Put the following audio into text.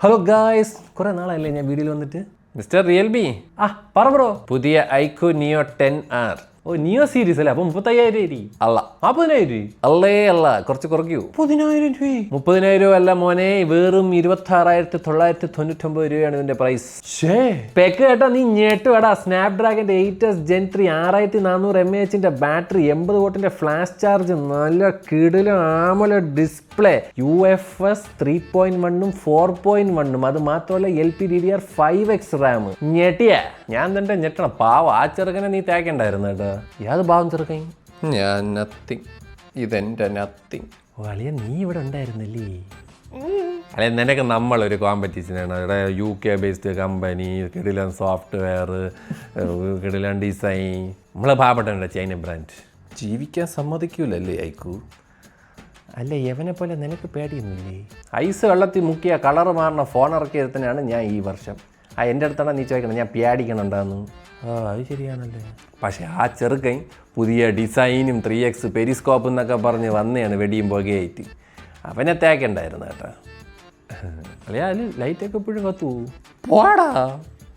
Hello guys, കുറെ നാളായില്ലേ ഞാൻ വീഡിയോയിൽ വന്നിട്ട്. മിസ്റ്റർ റിയൽമി പറ ബ്രോ. പുതിയ ഐക്യു നിയോ 10R. നിയോ സീരീസ് അല്ലേ? അപ്പൊ 35,000 അല്ല 40,000 അല്ല കുറച്ച് കുറയ്ക്കൂ. 10,000 രൂപ. 30,000 അല്ല മോനെ, വെറും 26,999 രൂപയാണ് ഇതിന്റെ പ്രൈസ്. പെക്ക് കേട്ടാ നീ ഞെട്ടുവേടാ. സ്നാപ്ഡ്രാഗന്റെ 8S Gen 3 6400 mAh ബാറ്ററി, 80 വാട്ടിന്റെ ഫ്ലാഷ് ചാർജ്, നല്ല കിടിലം AMOLED ഡിസ്പ്ലേ, UFS 3.1 4.1. അത് മാത്രമല്ല LPDDR5X റാം. ഞെട്ടിയ ഞാൻ തന്നെ ഞെട്ടണം. പാവ ആ ചെറുക്കനെ നീ തേക്കണ്ടായിരുന്നു കേട്ടോ. ഏത് ഭാവം ചെറുക്കൻ? ഞാൻ നത്തിങ്, ഇതെന്റെ നത്തിങ്. വലിയ നീ ഇവിടെ ഉണ്ടായിരുന്നല്ലേ? അല്ലെ നിനക്ക് നമ്മളൊരു കോമ്പറ്റീഷനാണ് ഇവിടെ. UK ബേസ്ഡ് കമ്പനി, കിടിലൻ സോഫ്റ്റ്വെയർ, കിടിലൻ ഡിസൈൻ. നമ്മളെ പാവപ്പെട്ട ചൈന ബ്രാൻഡ് ജീവിക്കാൻ സമ്മതിക്കൂലല്ലേ ഐക്കു? അല്ല യവനെ പോലെ നിനക്ക് പേടിയൊന്നുമില്ലേ? ഐസ് വെള്ളത്തിൽ മുക്കിയ കളർ മാറുന്ന ഫോൺ ഇറക്കിയതിനാണ് ഞാൻ ഈ വർഷം. എൻ്റെ അടുത്താണ് നീ ചോദിക്കണം ഞാൻ പ്യാടിക്കണുണ്ടാന്ന്. അത് ശരിയാണല്ലേ. പക്ഷേ ആ ചെറുക്കൻ പുതിയ ഡിസൈനും 3X പെരിസ്കോപ്പ് എന്നൊക്കെ പറഞ്ഞ് വന്നെയാണ് വെടിയും പുകയായിട്ട്. അവനെ തേക്കണ്ടായിരുന്നു കേട്ടോ. അല്ലേ അതിൽ ലൈറ്റൊക്കെ എപ്പോഴും കത്തുവോ? പോടാ.